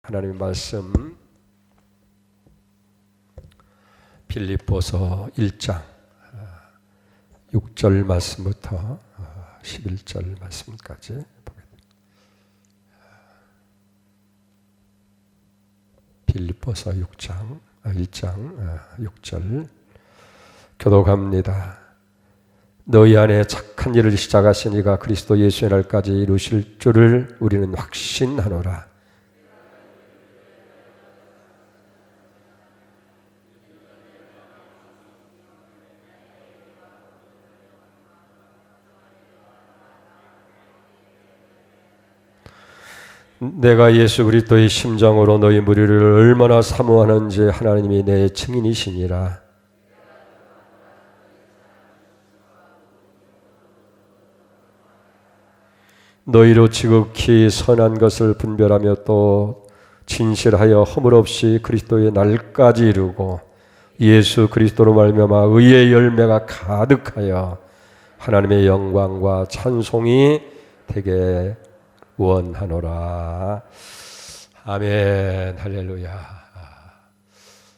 하나님의 말씀 빌립보서 1장 6절 말씀부터 11절 말씀까지 보겠습니다. 빌립보서 1장 6절 교독합니다. 너희 안에 착한 일을 시작하신 이가 그리스도 예수의 날까지 이루실 줄을 우리는 확신하노라. 내가 예수 그리스도의 심정으로 너희 무리를 얼마나 사모하는지 하나님이 내 증인이시니라. 너희로 지극히 선한 것을 분별하며 또 진실하여 허물 없이 그리스도의 날까지 이루고 예수 그리스도로 말미암아 의의 열매가 가득하여 하나님의 영광과 찬송이 되게 원하노라. 아멘. 할렐루야.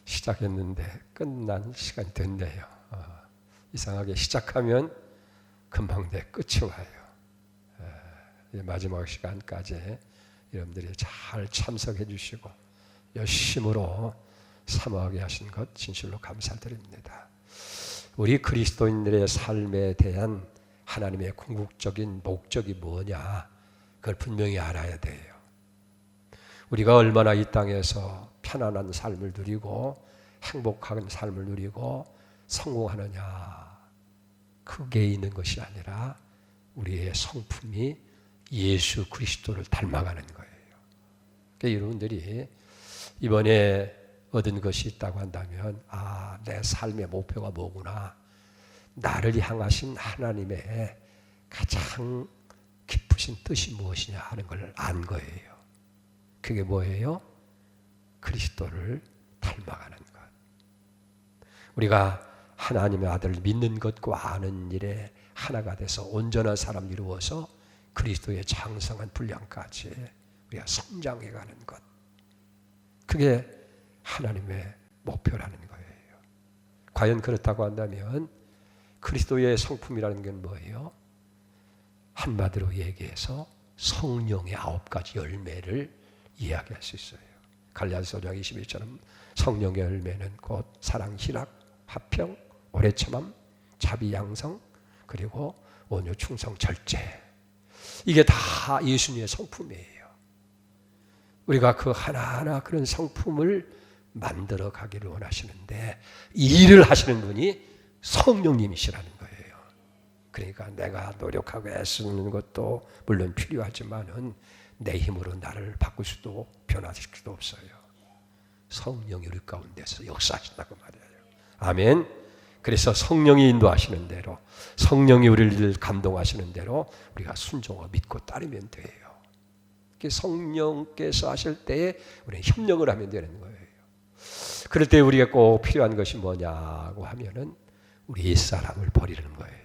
시작했는데 끝난 시간이 됐네요. 이상하게 시작하면 금방 내 끝이 와요. 마지막 시간까지 여러분들이 잘 참석해 주시고 열심으로 사모하게 하신 것 진실로 감사드립니다. 우리 그리스도인들의 삶에 대한 하나님의 궁극적인 목적이 뭐냐? 그걸 분명히 알아야 돼요. 우리가 얼마나 이 땅에서 편안한 삶을 누리고 행복한 삶을 누리고 성공하느냐, 그게 있는 것이 아니라 우리의 성품이 예수 그리스도를 닮아가는 거예요. 그러니까 여러분들이 이번에 얻은 것이 있다고 한다면 내 삶의 목표가 뭐구나, 나를 향하신 하나님의 가장 깊으신 뜻이 무엇이냐 하는 걸 안 거예요. 그게 뭐예요? 그리스도를 닮아가는 것. 우리가 하나님의 아들을 믿는 것과 아는 일에 하나가 돼서 온전한 사람을 이루어서 그리스도의 장성한 분량까지 우리가 성장해가는 것. 그게 하나님의 목표라는 거예요. 과연 그렇다고 한다면 그리스도의 성품이라는 게 뭐예요? 한마디로 얘기해서 성령의 9가지 열매를 이야기할 수 있어요. 갈라디아서 5장 21절은 성령의 열매는 곧 사랑, 희락, 화평, 오래 참음, 자비, 양성, 그리고 온유, 충성, 절제. 이게 다 예수님의 성품이에요. 우리가 그 하나하나 그런 성품을 만들어 가기를 원하시는데 일을 하시는 분이 성령님이시라는 거예요. 그러니까 내가 노력하고 애쓰는 것도 물론 필요하지만은 내 힘으로 나를 바꿀 수도 변화시킬 수도 없어요. 성령이 우리 가운데서 역사하신다고 말이에요. 아멘. 그래서 성령이 인도하시는 대로, 성령이 우리를 감동하시는 대로 우리가 순종하고 믿고 따르면 돼요. 성령께서 하실 때에 우리는 협력을 하면 되는 거예요. 그럴 때 우리가 꼭 필요한 것이 뭐냐고 하면은 우리 옛사람을 버리는 거예요.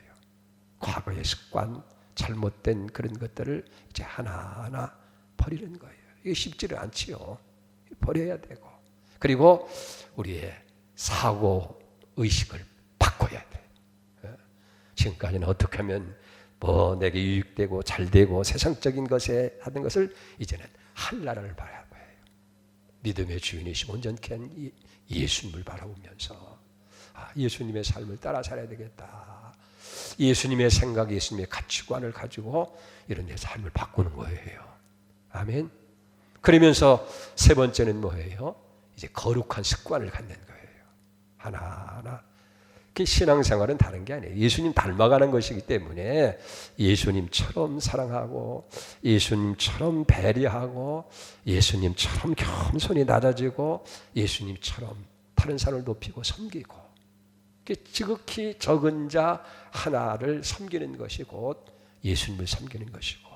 과거의 습관, 잘못된 그런 것들을 이제 하나하나 버리는 거예요. 이게 쉽지는 않지요. 버려야 되고. 그리고 우리의 사고 의식을 바꿔야 돼. 지금까지는 어떻게 하면 내게 유익되고 잘되고 세상적인 것에 하는 것을 이제는 한나라를 바라봐요. 믿음의 주인이신 온전케 한 예수님을 바라보면서 예수님의 삶을 따라 살아야 되겠다. 예수님의 생각, 예수님의 가치관을 가지고 이런 내 삶을 바꾸는 거예요. 아멘. 그러면서 세 번째는 뭐예요? 이제 거룩한 습관을 갖는 거예요. 하나하나. 그 신앙생활은 다른 게 아니에요. 예수님 닮아가는 것이기 때문에 예수님처럼 사랑하고 예수님처럼 배려하고 예수님처럼 겸손히 낮아지고 예수님처럼 다른 사람을 높이고 섬기고 지극히 적은 자 하나를 섬기는 것이 곧 예수님을 섬기는 것이고,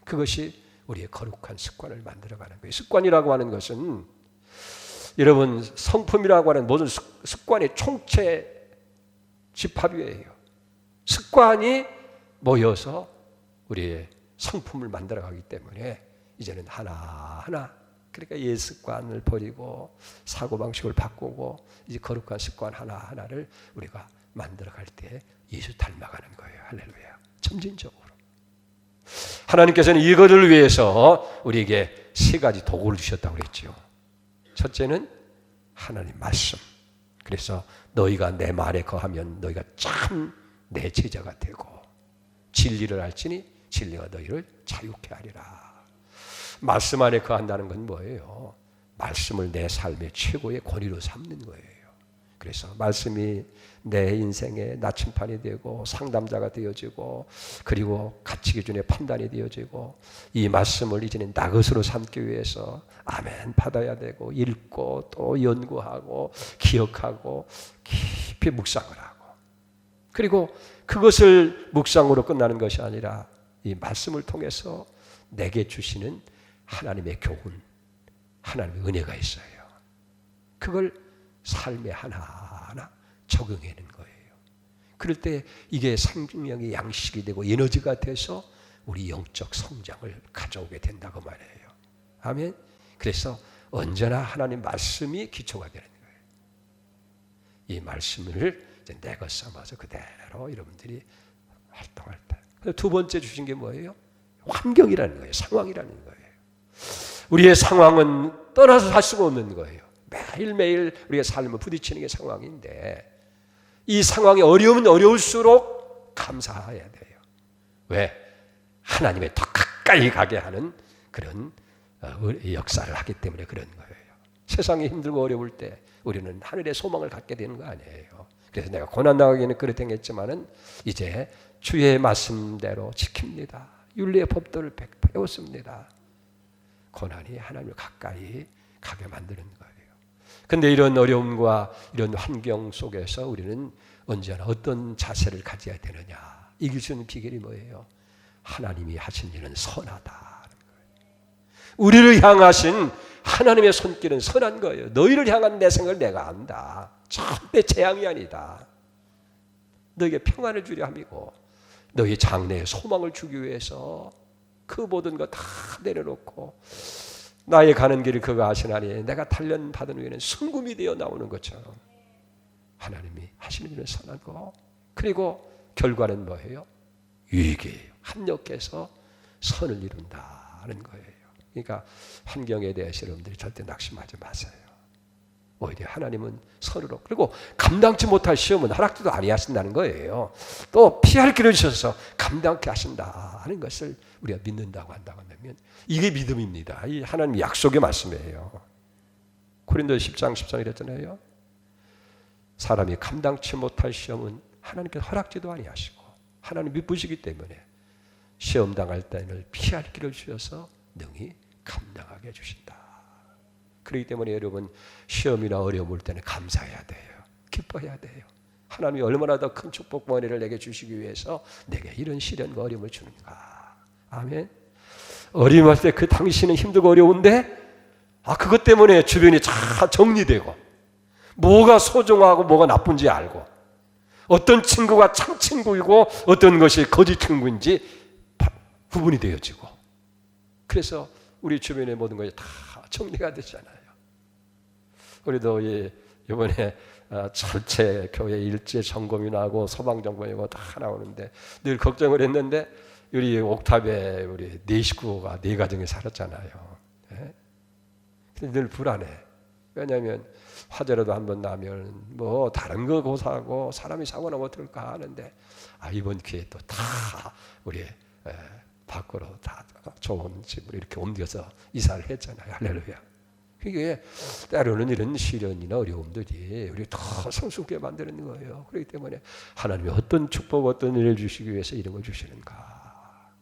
그것이 우리의 거룩한 습관을 만들어가는 거예요. 습관이라고 하는 것은 여러분 성품이라고 하는 모든 습관의 총체 집합이에요. 습관이 모여서 우리의 성품을 만들어가기 때문에 이제는 하나하나 그러니까 옛 습관을 버리고 사고방식을 바꾸고 이제 거룩한 습관 하나하나를 우리가 만들어갈 때 예수 닮아가는 거예요. 할렐루야. 점진적으로. 하나님께서는 이거를 위해서 우리에게 세 가지 도구를 주셨다고 그랬죠. 첫째는 하나님 말씀. 그래서 너희가 내 말에 거하면 너희가 참 내 제자가 되고 진리를 알지니 진리가 너희를 자유케 하리라. 말씀 안에 거한다는 건 뭐예요? 말씀을 내 삶의 최고의 권위로 삼는 거예요. 그래서 말씀이 내 인생의 나침판이 되고 상담자가 되어지고 그리고 가치 기준의 판단이 되어지고 이 말씀을 이제는 나 것으로 삼기 위해서 아멘 받아야 되고 읽고 또 연구하고 기억하고 깊이 묵상을 하고 그리고 그것을 묵상으로 끝나는 것이 아니라 이 말씀을 통해서 내게 주시는 하나님의 교훈, 하나님의 은혜가 있어요. 그걸 삶에 하나하나 적용하는 거예요. 그럴 때 이게 생명의 양식이 되고 에너지가 돼서 우리 영적 성장을 가져오게 된다고 말해요. 아멘. 그래서 언제나 하나님 말씀이 기초가 되는 거예요. 이 말씀을 이제 내가 삼아서 그대로 여러분들이 활동할 때. 두 번째 주신 게 뭐예요? 환경이라는 거예요. 상황이라는 거예요. 우리의 상황은 떠나서 살 수가 없는 거예요. 매일매일 우리가 삶을 부딪히는 게 상황인데 이 상황이 어려우면 어려울수록 감사해야 돼요. 왜? 하나님의 더 가까이 가게 하는 그런 역사를 하기 때문에 그런 거예요. 세상이 힘들고 어려울 때 우리는 하늘의 소망을 갖게 되는 거 아니에요. 그래서 내가 고난당하기는 그렇게 했지만은 이제 주의 말씀대로 지킵니다. 윤리의 법도를 배웠습니다. 고난이 하나님을 가까이 가게 만드는 거예요. 근데 이런 어려움과 이런 환경 속에서 우리는 언제나 어떤 자세를 가져야 되느냐. 이길 수 있는 비결이 뭐예요? 하나님이 하신 일은 선하다는 거예요. 우리를 향하신 하나님의 손길은 선한 거예요. 너희를 향한 내 생각을 내가 안다. 절대 재앙이 아니다. 너에게 평안을 주려 함이고 너희 장래에 소망을 주기 위해서 그 모든 거 다 내려놓고 나의 가는 길을 그가 아시나니 내가 단련받은 후에는 순금이 되어 나오는 것처럼 하나님이 하시는 일은 선하고 그리고 결과는 뭐예요? 유익이에요. 합력해서 선을 이룬다는 거예요. 그러니까 환경에 대해서 여러분들이 절대 낙심하지 마세요. 오히려 하나님은 선으로 그리고 감당치 못할 시험은 허락도 안 하신다는 거예요. 또 피할 길을 주셔서 감당케 하신다 하는 것을 우리가 믿는다고 한다고 하면 이게 믿음입니다. 이 하나님 약속의 말씀이에요. 고린도서 10장 13절 했잖아요. 사람이 감당치 못할 시험은 하나님께서 허락지도 아니하시고 하나님 미쁘시기 때문에 시험 당할 때는 피할 길을 주셔서 능히 감당하게 해주신다. 그렇기 때문에 여러분 시험이나 어려움 올 때는 감사해야 돼요. 기뻐해야 돼요. 하나님이 얼마나 더 큰 축복과 은혜를 내게 주시기 위해서 내게 이런 시련과 어려움을 주는가. 아멘. 어려움할 때 그 당신은 힘들고 어려운데 그것 때문에 주변이 다 정리되고 뭐가 소중하고 뭐가 나쁜지 알고 어떤 친구가 참 친구이고 어떤 것이 거짓 친구인지 구분이 되어지고 그래서 우리 주변의 모든 것이 다 정리가 되잖아요. 우리도 이번에 전체 교회 일제 점검이 나고 소방 점검이고 다 나오는데 늘 걱정을 했는데 우리 옥탑에 우리 네 식구가 네 가정에 살았잖아요. 네? 늘 불안해. 왜냐하면 화재라도 한번 나면 뭐 다른 거 고사하고 사람이 사고 나면 어떨까 하는데 이번 기회에 또 다 우리 밖으로 다 좋은 집으로 이렇게 옮겨서 이사를 했잖아요. 할렐루야. 그게 때로는 이런 시련이나 어려움들이 우리 더 성숙하게 만드는 거예요. 그렇기 때문에 하나님이 어떤 축복, 어떤 일을 주시기 위해서 이런 걸 주시는가.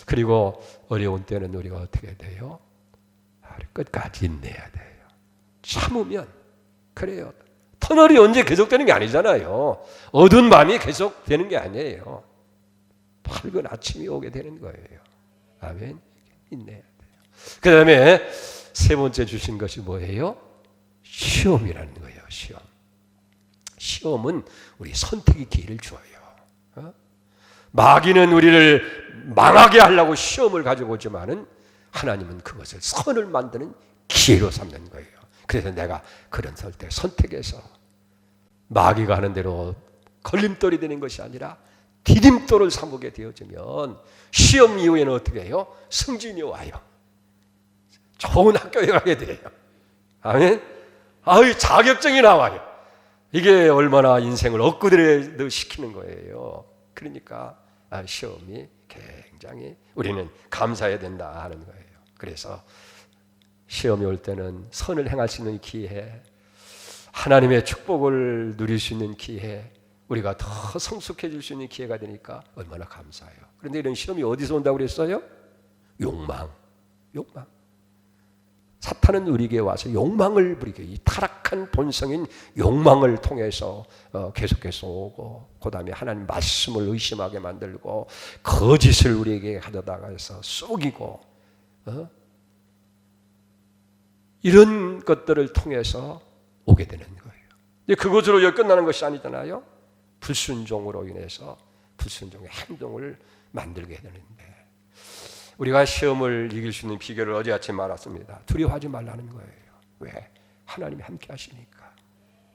그리고 어려운 때는 우리가 어떻게 돼요? 끝까지 인내해야 돼요. 참으면 그래요. 터널이 언제 계속되는 게 아니잖아요. 어두운 밤이 계속되는 게 아니에요. 밝은 아침이 오게 되는 거예요. 아멘. 인내해야 돼요. 그 다음에 세 번째 주신 것이 뭐예요? 시험이라는 거예요. 시험. 시험은 우리 선택의 기회를 줘요. 마귀는 우리를 망하게 하려고 시험을 가지고 오지만은 하나님은 그것을 선을 만드는 기회로 삼는 거예요. 그래서 내가 그런 때 선택해서 마귀가 하는 대로 걸림돌이 되는 것이 아니라 디딤돌을 삼게 되어지면 시험 이후에는 어떻게 해요? 승진이 와요. 좋은 학교에 가게 돼요. 아멘. 자격증이 나와요. 이게 얼마나 인생을 업그레이드 시키는 거예요. 그러니까 시험이 굉장히 우리는 감사해야 된다 하는 거예요. 그래서 시험이 올 때는 선을 행할 수 있는 기회, 하나님의 축복을 누릴 수 있는 기회, 우리가 더 성숙해질 수 있는 기회가 되니까 얼마나 감사해요. 그런데 이런 시험이 어디서 온다고 그랬어요? 욕망. 사탄은 우리에게 와서 욕망을 부리게, 이 타락한 본성인 욕망을 통해서 계속해서 오고, 그 다음에 하나님 말씀을 의심하게 만들고, 거짓을 우리에게 가져다가서 속이고, 이런 것들을 통해서 오게 되는 거예요. 그것으로 여기 끝나는 것이 아니잖아요. 불순종으로 인해서 불순종의 행동을 만들게 되는데, 우리가 시험을 이길 수 있는 비결을 어제 아침에 말했습니다. 두려워하지 말라는 거예요. 왜? 하나님이 함께 하시니까.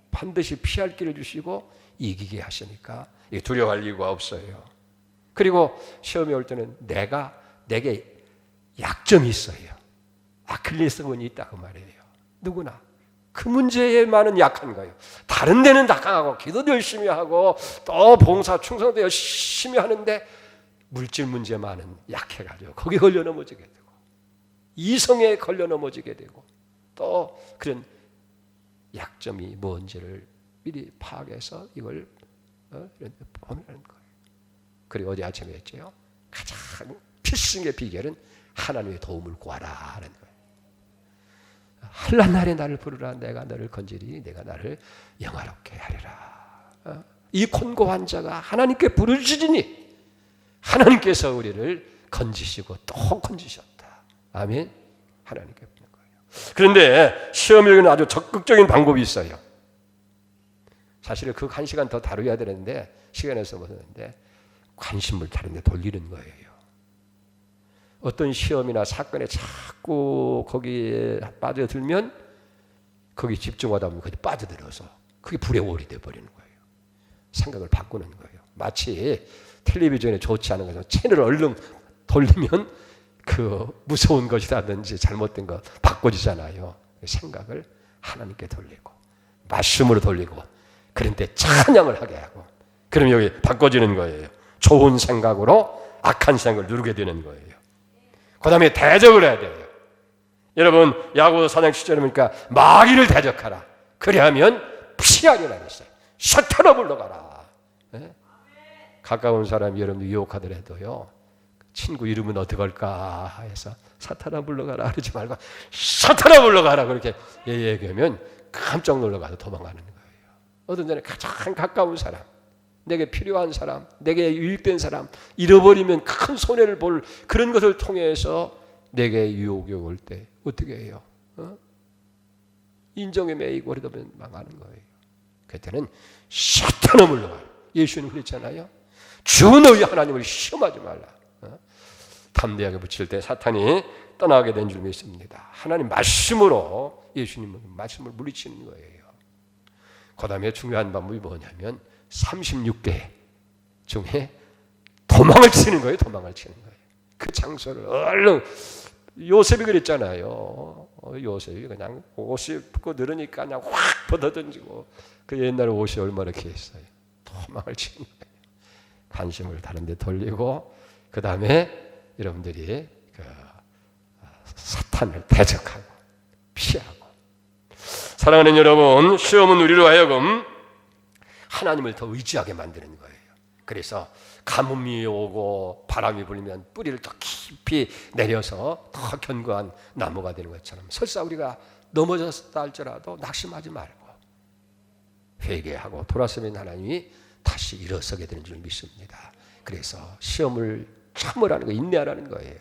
반드시 피할 길을 주시고 이기게 하시니까 두려워할 이유가 없어요. 그리고 시험이 올 때는 내게 약점이 있어요. 아킬레스건이 있다 그 말이에요. 누구나 그 문제에만은 약한 거예요. 다른 데는 다 강하고 기도도 열심히 하고 또 봉사 충성도 열심히 하는데 물질 문제만은 약해가지고 거기에 걸려 넘어지게 되고, 이성에 걸려 넘어지게 되고, 또 그런 약점이 뭔지를 미리 파악해서 이걸 범하는 거예요. 그리고 어제 아침에 했죠. 가장 필승의 비결은 하나님의 도움을 구하라 하는 거예요. 한란 날에 나를 부르라. 내가 너를 건지리. 내가 나를 영화롭게 하리라. 이 곤고한 자가 하나님께 부르짖으니 하나님께서 우리를 건지시고 또 건지셨다. 아멘. 하나님께 부르는 거예요. 그런데 시험에는 아주 적극적인 방법이 있어요. 사실은 그 한 시간 더 다루어야 되는데 시간에서 못하는데 관심을 다른 데 돌리는 거예요. 어떤 시험이나 사건에 자꾸 거기에 빠져들면 거기 집중하다 보면 거기 빠져들어서 그게 불의 월이 되어버리는 거예요. 생각을 바꾸는 거예요. 마치 텔레비전에 좋지 않은 것을 채널을 얼른 돌리면 그 무서운 것이라든지 잘못된 것 바꿔지잖아요. 생각을 하나님께 돌리고 말씀으로 돌리고 그런데 찬양을 하게 하고, 그럼 여기 바꿔지는 거예요. 좋은 생각으로 악한 생각을 누르게 되는 거예요. 그 다음에 대적을 해야 돼요. 여러분 야고보서 4장 7절에 보니까 마귀를 대적하라. 그리하면 피하리라 했어요. 사탄아 물러가라. 네? 가까운 사람이 여러분들 유혹하더라도요, 친구 이름은 어떻게 할까 해서 사탄아 물러가라 그러지 말고 사탄아 물러가라 그렇게 얘기하면 깜짝 놀라가서 도망가는 거예요. 어떤 전에 가장 가까운 사람, 내게 필요한 사람, 내게 유익된 사람 잃어버리면 큰 손해를 볼 그런 것을 통해서 내게 유혹이 올 때 어떻게 해요? 인정에 매이고 그러다 보면 망하는 거예요. 그때는 사탄아 물러가라. 예수님 그랬잖아요. 주 너희 하나님을 시험하지 말라. 담대하게 붙일 때 사탄이 떠나게 된 줄 믿습니다. 하나님 말씀으로 예수님은 말씀을 물리치는 거예요. 그 다음에 중요한 방법이 뭐냐면 36개 중에 도망을 치는 거예요. 도망을 치는 거예요. 그 장소를 얼른, 요셉이 그랬잖아요. 요셉이 그냥 옷이 입고 늘으니까 그냥 확 벗어던지고, 그 옛날에 옷이 얼마나 귀했어요. 도망을 치는 거예요. 관심을 다른 데 돌리고, 그 다음에 여러분들이 그 사탄을 대적하고 피하고. 사랑하는 여러분, 시험은 우리로 하여금 하나님을 더 의지하게 만드는 거예요. 그래서 가뭄이 오고 바람이 불면 뿌리를 더 깊이 내려서 더 견고한 나무가 되는 것처럼, 설사 우리가 넘어졌다 할지라도 낙심하지 말고 회개하고 돌아서면 하나님이 다시 일어서게 되는 줄 믿습니다. 그래서 시험을 참으라는 거, 인내하라는 거예요.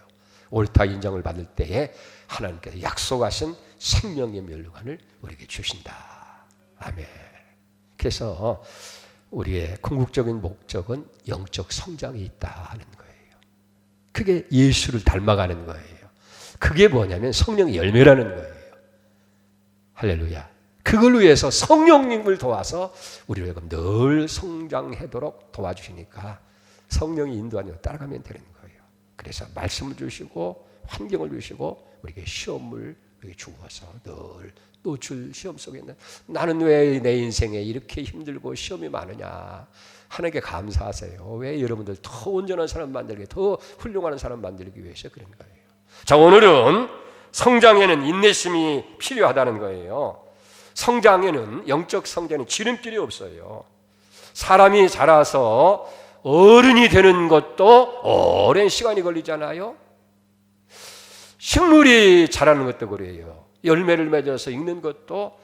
옳다 인정을 받을 때에 하나님께서 약속하신 생명의 멸류관을 우리에게 주신다. 아멘. 그래서 우리의 궁극적인 목적은 영적 성장이 있다 하는 거예요. 그게 예수를 닮아가는 거예요. 그게 뭐냐면 성령의 열매라는 거예요. 할렐루야. 그걸 위해서 성령님을 도와서 우리를 늘 성장하도록 도와주시니까 성령이 인도하는 걸 따라가면 되는 거예요. 그래서 말씀을 주시고 환경을 주시고 우리에게 시험을 주어서 늘 노출 시험 속에 있는 나는 왜 내 인생에 이렇게 힘들고 시험이 많으냐. 하나님께 감사하세요. 왜 여러분들 더 온전한 사람 만들기, 더 훌륭한 사람 만들기 위해서 그런 거예요. 자, 오늘은 성장에는 인내심이 필요하다는 거예요. 성장에는, 영적 성장에는 지름길이 없어요. 사람이 자라서 어른이 되는 것도 오랜 시간이 걸리잖아요. 식물이 자라는 것도 그래요. 열매를 맺어서 익는 것도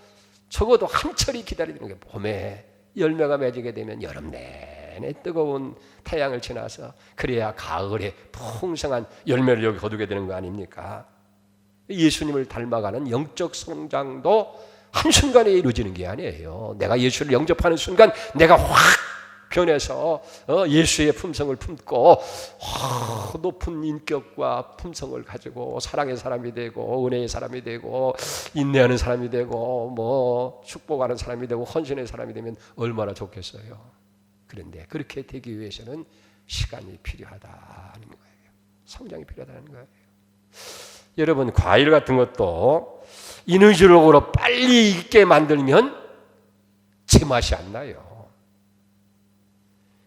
적어도 한철이 기다리는 게 봄에 열매가 맺게 되면 여름 내내 뜨거운 태양을 지나서 그래야 가을에 풍성한 열매를 여기 거두게 되는 거 아닙니까? 예수님을 닮아가는 영적 성장도 한순간에 이루어지는 게 아니에요. 내가 예수를 영접하는 순간 내가 확 변해서 예수의 품성을 품고 높은 인격과 품성을 가지고 사랑의 사람이 되고 은혜의 사람이 되고 인내하는 사람이 되고 뭐 축복하는 사람이 되고 헌신의 사람이 되면 얼마나 좋겠어요. 그런데 그렇게 되기 위해서는 시간이 필요하다는 거예요. 성장이 필요하다는 거예요. 여러분, 과일 같은 것도 인위적으로 빨리 익게 만들면 제맛이 안 나요.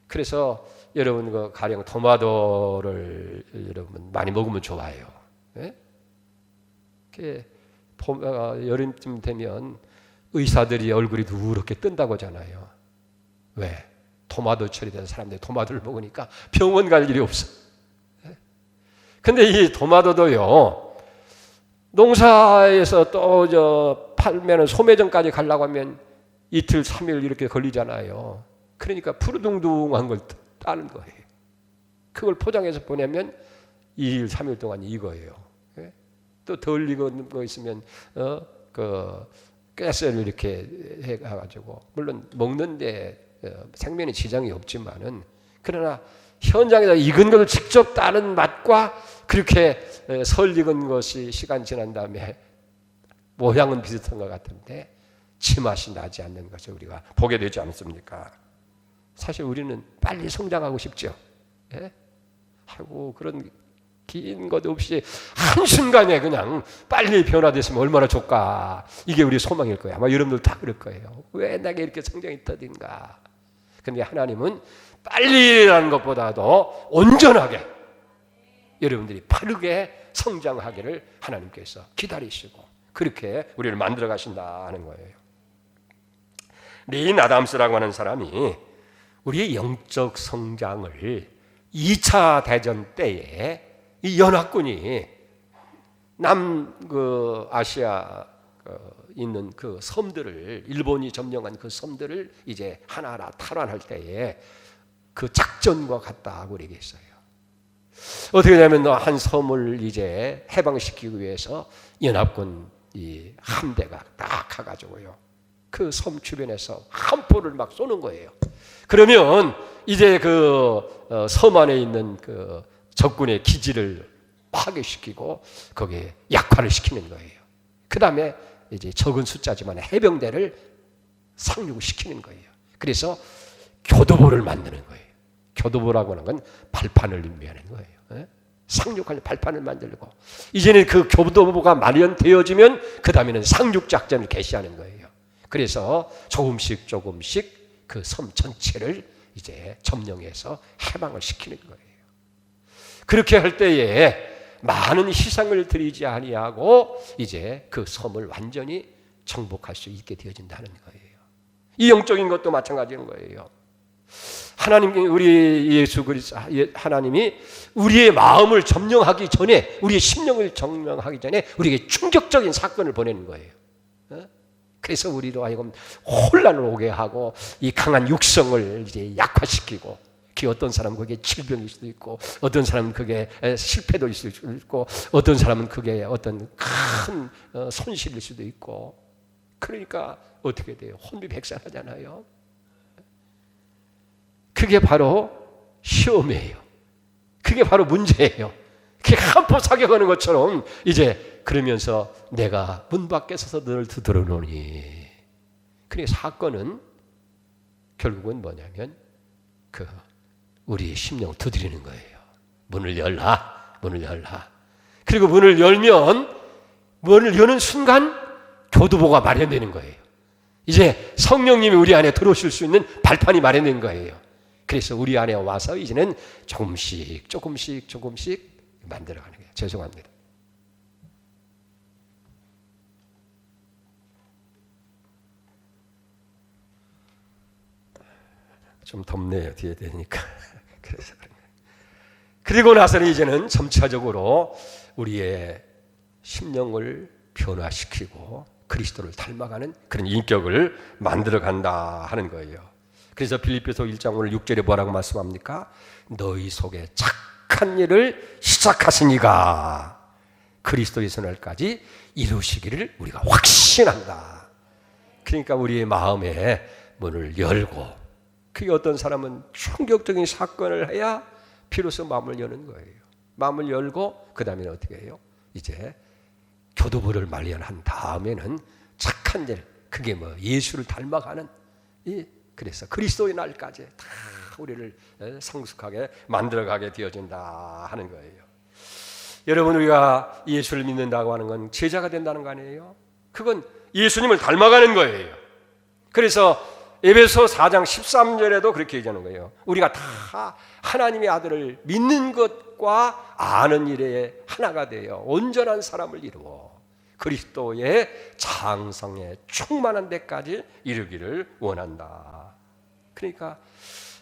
그래서 여러분 그 가령 토마토를 여러분 많이 먹으면 좋아요. 예? 여름쯤 되면 의사들이 얼굴이 누렇게 뜬다고 하잖아요. 왜? 토마토 처리된 사람들이 토마토를 먹으니까 병원 갈 일이 없어. 근데 이 토마토도요, 농사에서 또 팔면은 소매점까지 가려고 하면 이틀, 3일 이렇게 걸리잖아요. 그러니까 푸르둥둥한 걸 따는 거예요. 그걸 포장해서 보내면 2일, 3일 동안 익어요. 또 덜 익은 거 있으면 가스를 이렇게 해가지고 물론 먹는데 생명에 지장이 없지만은 그러나 현장에서 익은 것을 직접 따는 맛과 그렇게 설 익은 것이 시간 지난 다음에 모양은 비슷한 것 같은데 지맛이 나지 않는 것을 우리가 보게 되지 않습니까? 사실 우리는 빨리 성장하고 싶죠. 예? 하고 그런 긴 것 없이 한순간에 그냥 빨리 변화됐으면 얼마나 좋을까. 이게 우리 소망일 거예요. 아마 여러분들 다 그럴 거예요. 왜 내가 이렇게 성장이 더딘가. 그런데 하나님은 빨리라는 것보다도 온전하게 여러분들이 빠르게 성장하기를 하나님께서 기다리시고 그렇게 우리를 만들어 가신다는 거예요. 레인 아담스라고 하는 사람이 우리의 영적 성장을 2차 대전 때에 이 연합군이 아시아 있는 그 섬들을 일본이 점령한 그 섬들을 이제 하나하나 탈환할 때에 그 작전과 같다고 얘기했어요. 어떻게 되면 한 섬을 이제 해방시키기 위해서 연합군 이 함대가 딱 가가지고요. 그 섬 주변에서 함포를 막 쏘는 거예요. 그러면 이제 그 섬 안에 있는 그 적군의 기지를 파괴시키고 거기에 약화를 시키는 거예요. 그 다음에 이제 적은 숫자지만 해병대를 상륙을 시키는 거예요. 그래서 교도보를 만드는 거예요. 교도보라고 하는 건 발판을 의미하는 거예요. 상륙할 발판을 만들고 이제는 그 교도보가 마련되어지면 그 다음에는 상륙작전을 개시하는 거예요. 그래서 조금씩 그 섬 전체를 이제 점령해서 해방을 시키는 거예요. 그렇게 할 때에 많은 희생을 드리지 아니하고 이제 그 섬을 완전히 정복할 수 있게 되어진다는 거예요. 이 영적인 것도 마찬가지인 거예요. 하나님이 우리의 마음을 점령하기 전에, 우리의 심령을 점령하기 전에 우리에게 충격적인 사건을 보내는 거예요. 그래서 우리로 하여금 혼란을 오게 하고 이 강한 육성을 이제 약화시키고, 그 어떤 사람은 그게 질병일 수도 있고, 어떤 사람은 그게 실패도 있을 수도 있고, 어떤 사람은 그게 어떤 큰 손실일 수도 있고, 그러니까 어떻게 돼요? 혼비백산하잖아요. 그게 바로 시험이에요. 그게 바로 문제예요. 한포 사격하는 것처럼 이제 그러면서 내가 문 밖에 서서 너를 두드러노니. 그러니까 사건은 결국은 뭐냐면 우리의 심령을 두드리는 거예요. 문을 열라, 문을 열라. 그리고 문을 여는 순간 교두보가 마련되는 거예요. 이제 성령님이 우리 안에 들어오실 수 있는 발판이 마련된 거예요. 그래서 우리 안에 와서 이제는 조금씩 만들어가는 거예요. 죄송합니다. 좀 덥네요. 뒤에 되니까. 그래서 그리고 나서는 이제는 점차적으로 우리의 심령을 변화시키고 그리스도를 닮아가는 그런 인격을 만들어간다 하는 거예요. 그래서 빌립보서 1장 오늘 6절에 뭐라고 말씀합니까? 너희 속에 착한 일을 시작하시니가 그리스도의 날까지 이루시기를 우리가 확신한다. 그러니까 우리의 마음에 문을 열고, 그게 어떤 사람은 충격적인 사건을 해야 비로소 마음을 여는 거예요. 마음을 열고 그 다음에는 어떻게 해요? 이제 교도부를 마련한 다음에는 착한 일, 그게 뭐 예수를 닮아가는 그래서 그리스도의 날까지 다 우리를 성숙하게 만들어가게 되어진다 하는 거예요. 여러분, 우리가 예수를 믿는다고 하는 건 제자가 된다는 거 아니에요? 그건 예수님을 닮아가는 거예요. 그래서 에베소 4장 13절에도 그렇게 얘기하는 거예요. 우리가 다 하나님의 아들을 믿는 것과 아는 일에 하나가 되어 온전한 사람을 이루어 그리스도의 장성에 충만한 데까지 이르기를 원한다. 그러니까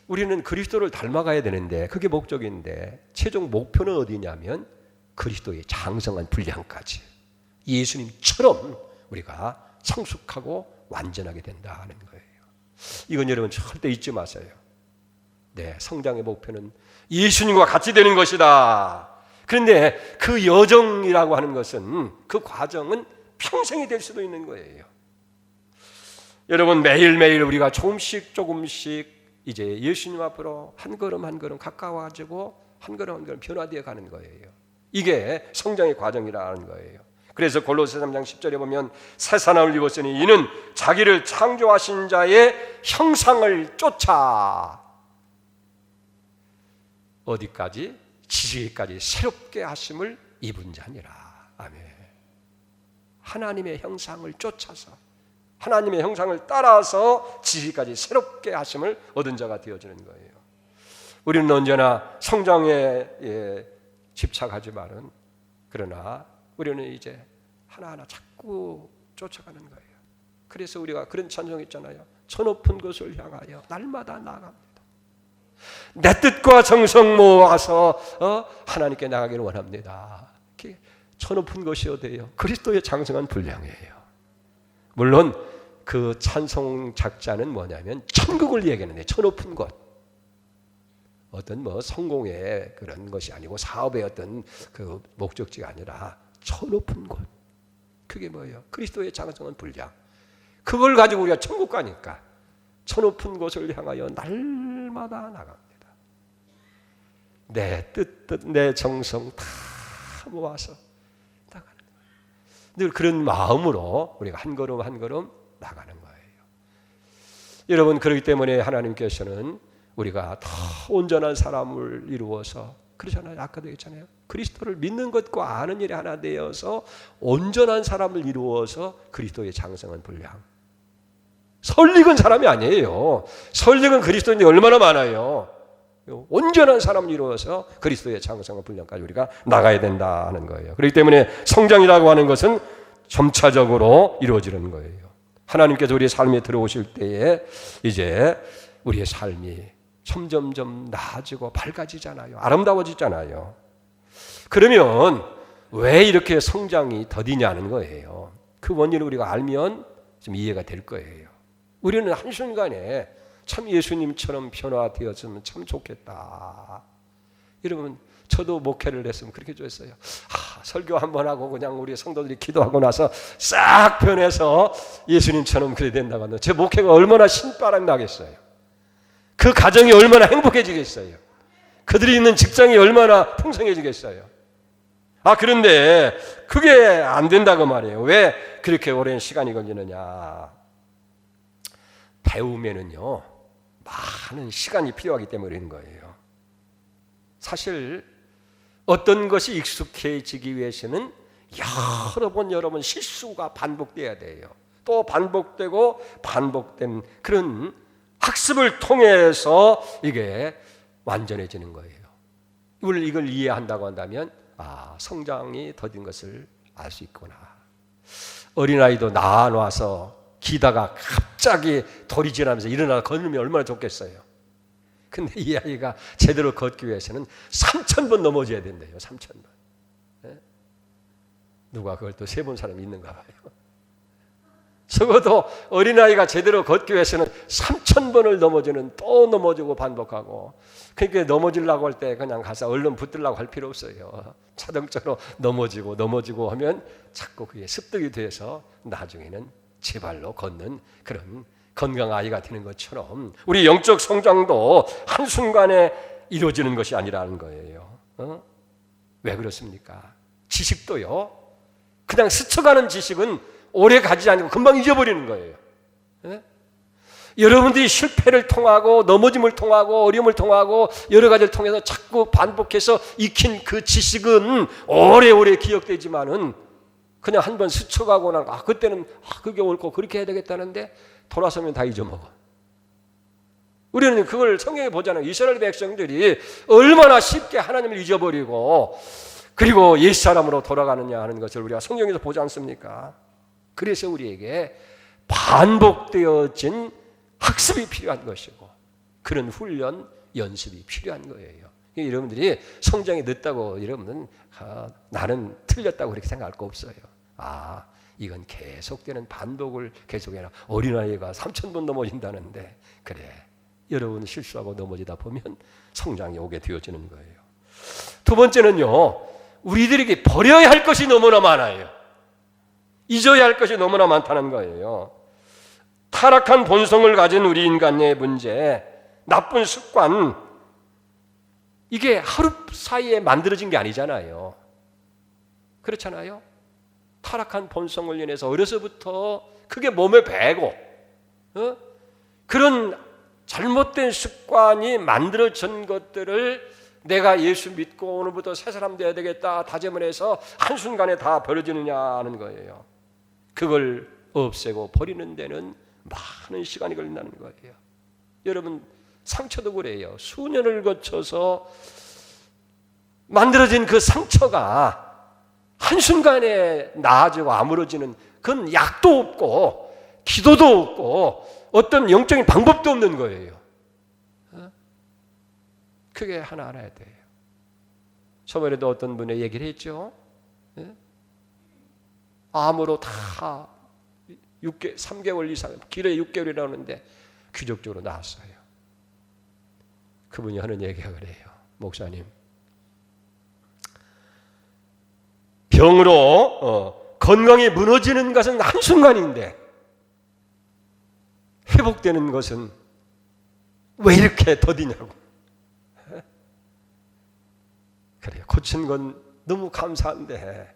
우리는 그리스도를 닮아가야 되는데 그게 목적인데 최종 목표는 어디냐면 그리스도의 장성한 분량까지 예수님처럼 우리가 성숙하고 완전하게 된다 하는 거예요. 이건 여러분 절대 잊지 마세요. 네, 성장의 목표는 예수님과 같이 되는 것이다. 그런데 그 여정이라고 하는 것은, 그 과정은 평생이 될 수도 있는 거예요. 여러분, 매일매일 우리가 조금씩 이제 예수님 앞으로 한 걸음 한 걸음 가까워지고 한 걸음 한 걸음 변화되어 가는 거예요. 이게 성장의 과정이라는 거예요. 그래서 골로새 3장 10절에 보면 새 사람을 입었으니 이는 자기를 창조하신 자의 형상을 쫓아 어디까지? 지지기까지 새롭게 하심을 입은 자니라. 아멘. 하나님의 형상을 쫓아서, 하나님의 형상을 따라서 지지기까지 새롭게 하심을 얻은 자가 되어지는 거예요. 우리는 언제나 성장에 집착하지만은, 그러나 우리는 이제 하나하나 자꾸 쫓아가는 거예요. 그래서 우리가 그런 찬송 있잖아요. 저 높은 곳을 향하여 날마다 나아갑니다. 내 뜻과 정성 모아서 하나님께 나가기를 원합니다. 저 높은 곳이 어디예요? 그리스도의 장성한 분량이에요. 물론 그 찬송 작자는 뭐냐면 천국을 얘기하는데, 저 높은 곳, 어떤 뭐 성공의 그런 것이 아니고 사업의 어떤 그 목적지가 아니라 저 높은 곳, 그게 뭐예요? 그리스도의 장성한 분량. 그걸 가지고 우리가 천국 가니까 저 높은 곳을 향하여 날마다 나갑니다. 내 뜻, 내 정성 다 모아서 나가는 거예요. 늘 그런 마음으로 우리가 한 걸음 한 걸음 나가는 거예요. 여러분, 그렇기 때문에 하나님께서는 우리가 더 온전한 사람을 이루어서, 그러잖아요. 아까도 했잖아요. 그리스도를 믿는 것과 아는 일이 하나 되어서 온전한 사람을 이루어서 그리스도의 장성한 분량. 설익은 사람이 아니에요. 설익은 그리스도인데 얼마나 많아요. 온전한 사람을 이루어서 그리스도의 장성한 분량까지 우리가 나가야 된다는 거예요. 그렇기 때문에 성장이라고 하는 것은 점차적으로 이루어지는 거예요. 하나님께서 우리의 삶에 들어오실 때에 이제 우리의 삶이 점점점 나아지고 밝아지잖아요. 아름다워지잖아요. 그러면 왜 이렇게 성장이 더디냐는 거예요. 그 원인을 우리가 알면 좀 이해가 될 거예요. 우리는 한순간에 참 예수님처럼 변화되었으면 참 좋겠다. 여러분, 저도 목회를 했으면 그렇게 좋았어요. 설교 한번 하고 그냥 우리 성도들이 기도하고 나서 싹 변해서 예수님처럼 그래야 된다고 하면 제 목회가 얼마나 신바람 나겠어요. 그 가정이 얼마나 행복해지겠어요. 그들이 있는 직장이 얼마나 풍성해지겠어요. 그런데 그게 안 된다고 말이에요. 왜 그렇게 오랜 시간이 걸리느냐? 배우면은요, 많은 시간이 필요하기 때문에 그런 거예요. 사실 어떤 것이 익숙해지기 위해서는 여러 번 실수가 반복돼야 돼요. 또 반복되고 반복된 그런 학습을 통해서 이게 완전해지는 거예요. 이걸 이해한다고 한다면 성장이 더딘 것을 알 수 있구나. 어린아이도 나와서 기다가 갑자기 돌이 지나면서 일어나 걸으면 얼마나 좋겠어요. 근데 이 아이가 제대로 걷기 위해서는 3,000번 넘어져야 된대요. 3,000번. 누가 그걸 또 세본 사람이 있는가 봐요. 적어도 어린아이가 제대로 걷기 위해서는 3,000번을 넘어지는, 또 넘어지고 반복하고. 그러니까 넘어지려고 할 때 그냥 가서 얼른 붙들려고 할 필요 없어요. 자동적으로 넘어지고 하면 자꾸 그게 습득이 돼서 나중에는 제 발로 걷는 그런 건강한 아이가 되는 것처럼 우리 영적 성장도 한순간에 이루어지는 것이 아니라는 거예요. 왜 그렇습니까? 지식도요, 그냥 스쳐가는 지식은 오래 가지 않고 금방 잊어버리는 거예요. 여러분들이 실패를 통하고 넘어짐을 통하고 어려움을 통하고 여러 가지를 통해서 자꾸 반복해서 익힌 그 지식은 오래오래 기억되지만은 그냥 한번 스쳐가고 나서 그때는 그게 옳고 그렇게 해야 되겠다는데 돌아서면 다 잊어먹어. 우리는 그걸 성경에 보잖아요. 이스라엘 백성들이 얼마나 쉽게 하나님을 잊어버리고 그리고 옛사람으로 돌아가느냐 하는 것을 우리가 성경에서 보지 않습니까? 그래서 우리에게 반복되어진 학습이 필요한 것이고 그런 훈련, 연습이 필요한 거예요. 여러분들이 성장이 늦다고 여러분은 나는 틀렸다고 그렇게 생각할 거 없어요. 이건 계속되는 반복을 계속해라. 어린아이가 3,000번 넘어진다는데 그래, 여러분 실수하고 넘어지다 보면 성장이 오게 되어지는 거예요. 두 번째는요, 우리들에게 버려야 할 것이 너무나 많아요. 잊어야 할 것이 너무나 많다는 거예요. 타락한 본성을 가진 우리 인간의 문제, 나쁜 습관, 이게 하루 사이에 만들어진 게 아니잖아요. 그렇잖아요. 타락한 본성을 인해서 어려서부터 그게 몸에 배고 그런 잘못된 습관이 만들어진 것들을 내가 예수 믿고 오늘부터 새 사람 되어야 되겠다 다짐을 해서 한순간에 다 버려지느냐 하는 거예요. 그걸 없애고 버리는 데는 많은 시간이 걸린다는 거예요. 여러분, 상처도 그래요. 수년을 거쳐서 만들어진 그 상처가 한순간에 나아지고 아물어지는 그건 약도 없고 기도도 없고 어떤 영적인 방법도 없는 거예요. 그게 하나 알아야 돼요. 저번에도 어떤 분의 얘기를 했죠. 암으로 다 3개월 이상, 길에 6개월이라는데 귀족적으로 나았어요. 그분이 하는 얘기가 그래요. 목사님, 병으로 건강이 무너지는 것은 한순간인데 회복되는 것은 왜 이렇게 더디냐고. 그래요. 고친 건 너무 감사한데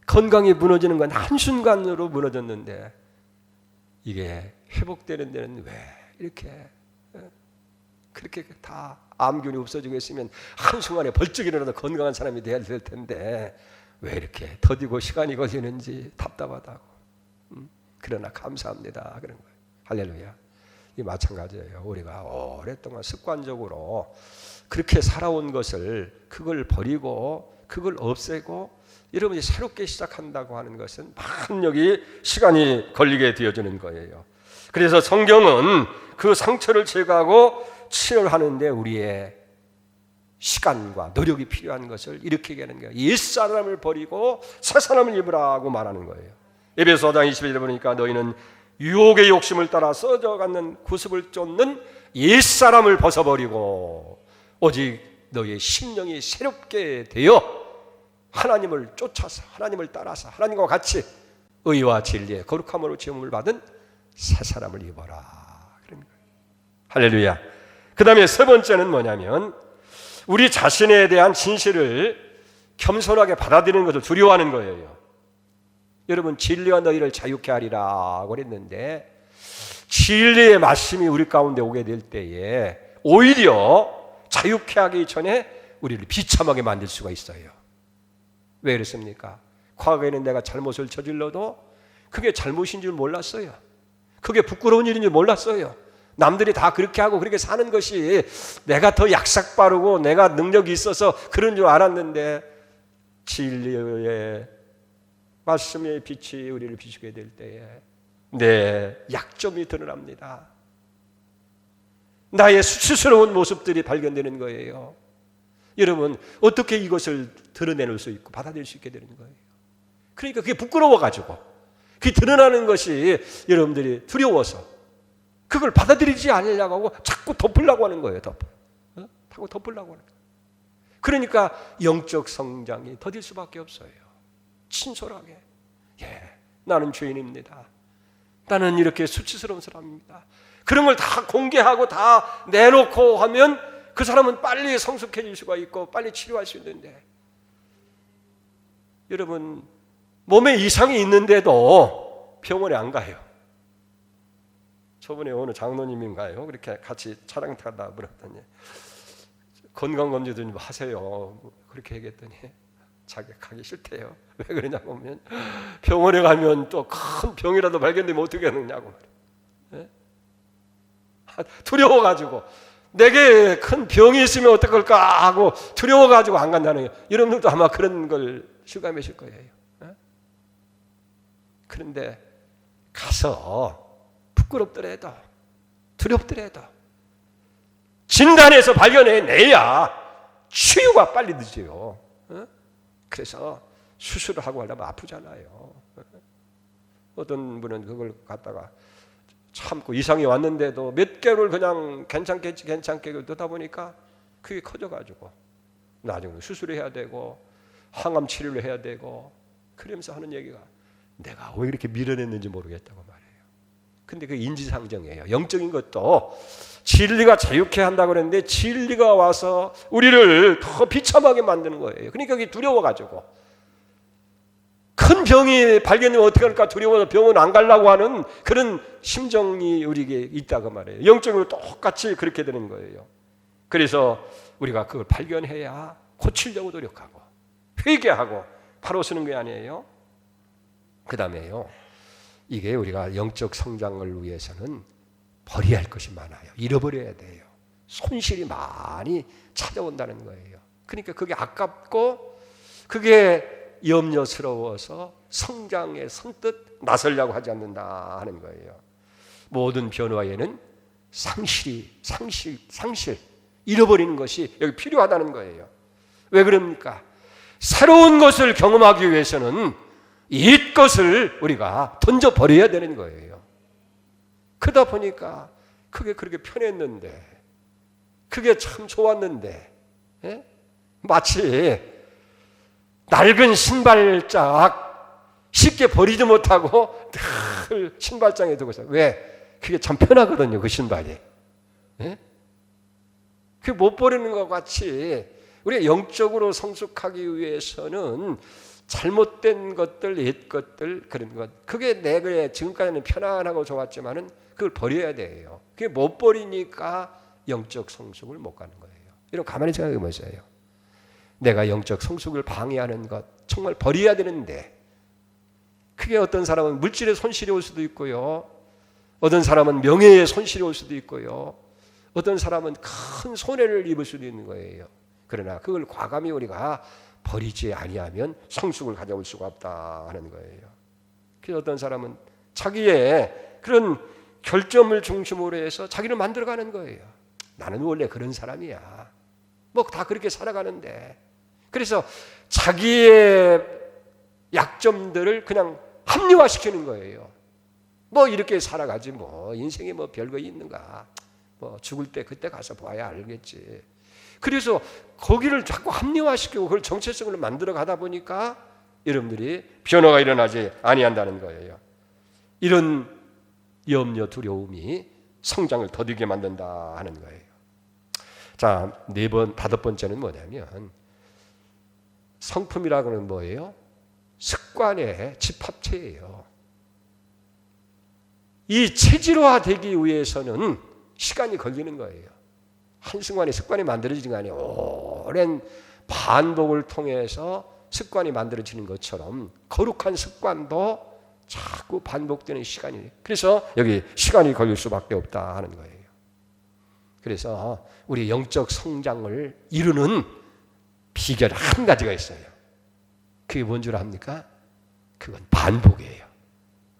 건강이 무너지는 건 한순간으로 무너졌는데 이게 회복되는 데는 왜 이렇게 그렇게 다 암균이 없어지고 있으면 한순간에 벌쩍 일어나서 건강한 사람이 돼야 될 텐데 왜 이렇게 더디고 시간이 걸리는지 답답하다고. 그러나 감사합니다. 그런 거예요. 할렐루야. 이 마찬가지예요. 우리가 오랫동안 습관적으로 그렇게 살아온 것을 그걸 버리고 그걸 없애고 여러분이 새롭게 시작한다고 하는 것은 많은 시간이 걸리게 되어지는 거예요. 그래서 성경은 그 상처를 제거하고 치료하는데 우리의 시간과 노력이 필요한 것을 이렇게 얘기하는 거예요. 옛사람을 버리고 새사람을 입으라고 말하는 거예요. 에베소 4장 21절에 보니까 너희는 유혹의 욕심을 따라 썩어가는 구습을 쫓는 옛사람을 벗어버리고 오직 너희의 심령이 새롭게 되어 하나님을 쫓아서 하나님을 따라서 하나님과 같이 의와 진리의 거룩함으로 지음을 받은 새 사람을 입어라. 그런 거예요. 할렐루야. 그 다음에 세 번째는 뭐냐면 우리 자신에 대한 진실을 겸손하게 받아들이는 것을 두려워하는 거예요. 여러분, 진리가 너희를 자유케 하리라고 그랬는데 진리의 말씀이 우리 가운데 오게 될 때에 오히려 자유케 하기 전에 우리를 비참하게 만들 수가 있어요. 왜 그렇습니까? 과거에는 내가 잘못을 저질러도 그게 잘못인 줄 몰랐어요. 그게 부끄러운 일인 줄 몰랐어요. 남들이 다 그렇게 하고 그렇게 사는 것이 내가 더 약삭빠르고 내가 능력이 있어서 그런 줄 알았는데 진리의 말씀의 빛이 우리를 비추게 될 때에 내 약점이 드러납니다. 나의 수치스러운 모습들이 발견되는 거예요. 여러분, 어떻게 이것을 드러내놓을 수 있고 받아들일 수 있게 되는 거예요? 그러니까 그게 부끄러워가지고 그게 드러나는 것이 여러분들이 두려워서 그걸 받아들이지 않으려고 하고 자꾸 덮으려고 하는 거예요. 자꾸 덮으려고 하는 거예요. 그러니까 영적 성장이 더딜 수밖에 없어요. 친솔하게, 나는 죄인입니다. 나는 이렇게 수치스러운 사람입니다. 그런 걸 다 공개하고 다 내놓고 하면 그 사람은 빨리 성숙해질 수가 있고 빨리 치료할 수 있는데, 여러분, 몸에 이상이 있는데도 병원에 안 가요. 저번에 어느 장로님인가요? 그렇게 같이 차량 타다 물었더니 건강검진 좀 하세요. 그렇게 얘기했더니 자기 가기 싫대요. 왜 그러냐고 하면 병원에 가면 또 큰 병이라도 발견되면 어떻게 하느냐고 말이에요. 두려워가지고 내게 큰 병이 있으면 어떡할까 하고 두려워가지고 안 간다는 거예요. 여러분들도 아마 그런 걸 실감하실 거예요. 그런데 가서 부끄럽더라도 두렵더라도 진단해서 발견해내야 치유가 빨리 늦어요. 그래서 수술을 하고 하려면 아프잖아요. 어떤 분은 그걸 갖다가 참고 이상이 왔는데도 몇 개월을 그냥 괜찮겠지 듣다 보니까 그게 커져가지고 나중에 수술을 해야 되고 항암 치료를 해야 되고, 그러면서 하는 얘기가 내가 왜 이렇게 밀어냈는지 모르겠다고 말해요. 근데 그 인지상정이에요. 영적인 것도 진리가 자유케 한다고 그랬는데 진리가 와서 우리를 더 비참하게 만드는 거예요. 그러니까 그게 두려워가지고 큰 병이 발견되면 어떻게 할까 두려워서 병원 안 가려고 하는 그런 심정이 우리에게 있다고 말해요. 영적으로 똑같이 그렇게 되는 거예요. 그래서 우리가 그걸 발견해야 고치려고 노력하고 회개하고 바로 서는 게 아니에요. 그 다음에요, 이게 우리가 영적 성장을 위해서는 버려야 할 것이 많아요. 잃어버려야 돼요. 손실이 많이 찾아온다는 거예요. 그러니까 그게 아깝고 그게 염려스러워서 성장에 선뜻 나서려고 하지 않는다 하는 거예요. 모든 변화에는 상실, 잃어버리는 것이 여기 필요하다는 거예요. 왜 그럽니까? 새로운 것을 경험하기 위해서는 옛 것을 우리가 던져버려야 되는 거예요. 그러다 보니까 그게 그렇게 편했는데, 그게 참 좋았는데, 마치 낡은 신발짝 쉽게 버리지 못하고 늘 신발장에 두고 있어요. 왜? 그게 참 편하거든요, 그 신발이. 그게 못 버리는 것 같이 우리가 영적으로 성숙하기 위해서는 잘못된 것들, 옛 것들, 그런 것, 그게 내가 지금까지는 편안하고 좋았지만은 그걸 버려야 돼요. 그게 못 버리니까 영적 성숙을 못 가는 거예요. 여러분 가만히 생각해 보세요. 내가 영적 성숙을 방해하는 것 정말 버려야 되는데, 그게 어떤 사람은 물질의 손실이 올 수도 있고요, 어떤 사람은 명예의 손실이 올 수도 있고요, 어떤 사람은 큰 손해를 입을 수도 있는 거예요. 그러나 그걸 과감히 우리가 버리지 아니하면 성숙을 가져올 수가 없다 하는 거예요. 그래서 어떤 사람은 자기의 그런 결점을 중심으로 해서 자기를 만들어가는 거예요. 나는 원래 그런 사람이야. 뭐 다 그렇게 살아가는데. 그래서 자기의 약점들을 그냥 합리화시키는 거예요. 뭐 이렇게 살아가지 뭐 인생에 뭐 별거 있는가. 뭐 죽을 때 그때 가서 봐야 알겠지. 그래서 거기를 자꾸 합리화시키고 그걸 정체성으로 만들어 가다 보니까 여러분들이 변화가 일어나지 아니한다는 거예요. 이런 염려, 두려움이 성장을 더디게 만든다 하는 거예요. 자, 다섯 번째는 뭐냐면 성품이라고 하는 뭐예요? 습관의 집합체예요. 이 체질화되기 위해서는 시간이 걸리는 거예요. 한순간에 습관이 만들어지는 거 아니에요. 오랜 반복을 통해서 습관이 만들어지는 것처럼 거룩한 습관도 자꾸 반복되는 시간이, 그래서 여기 시간이 걸릴 수밖에 없다 하는 거예요. 그래서 우리 영적 성장을 이루는 비결 한 가지가 있어요. 그게 뭔 줄 압니까? 그건 반복이에요.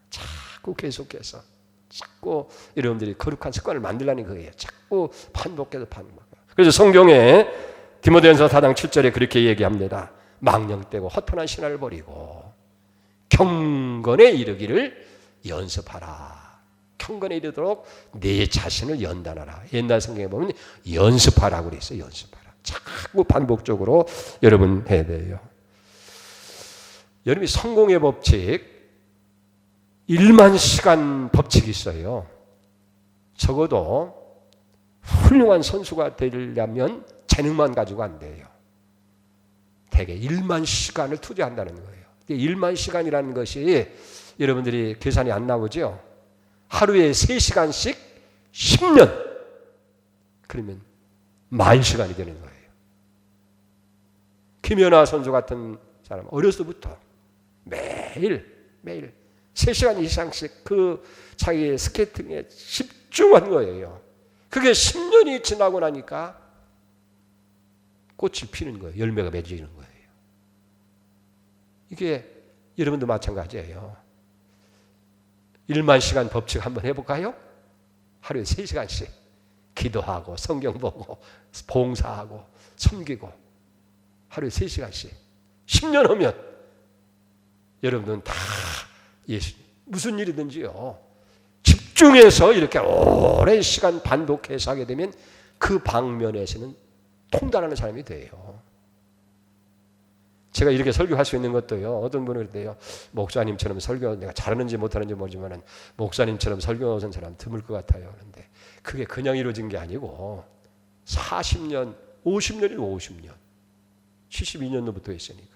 자꾸 계속해서 자꾸 여러분들이 거룩한 습관을 만들라는 거예요. 자꾸 반복해서 반복. 그래서 성경에 디모데전서 4장 7절에 그렇게 얘기합니다. 망령되고 허탄한 신화를 버리고 경건에 이르기를 연습하라. 경건에 이르도록 내 자신을 연단하라. 옛날 성경에 보면 연습하라고 그랬어요. 연습하라. 자꾸 반복적으로 여러분 해야 돼요. 여러분이 성공의 법칙 1만 시간 법칙이 있어요. 적어도 훌륭한 선수가 되려면 재능만 가지고 안 돼요. 대개 1만 시간을 투자한다는 거예요. 1만 시간이라는 것이 여러분들이 계산이 안 나오죠? 하루에 3시간씩 10년. 그러면 10,000시간이 되는 거예요. 김연아 선수 같은 사람 어렸을 때부터 매일 3시간 이상씩 그 자기의 스케이팅에 집중한 거예요. 그게 10년이 지나고 나니까 꽃이 피는 거예요. 열매가 맺어지는 거예요. 이게 여러분도 마찬가지예요. 1만 시간 법칙 한번 해볼까요? 하루에 3시간씩 기도하고 성경 보고 봉사하고 섬기고 하루에 3시간씩 10년 하면 여러분들은 다 예수 무슨 일이든지요. 집중해서 이렇게 오랜 시간 반복해서 하게 되면 그 방면에서는 통달하는 사람이 돼요. 제가 이렇게 설교할 수 있는 것도요. 어떤 분은 그래요. 목사님처럼 설교 내가 잘하는지 못하는지 모르지만 목사님처럼 설교하는 사람 드물 것 같아요. 그런데 그게 그냥 이루어진 게 아니고 40년, 50년이고 50년. 72년도부터 했으니까.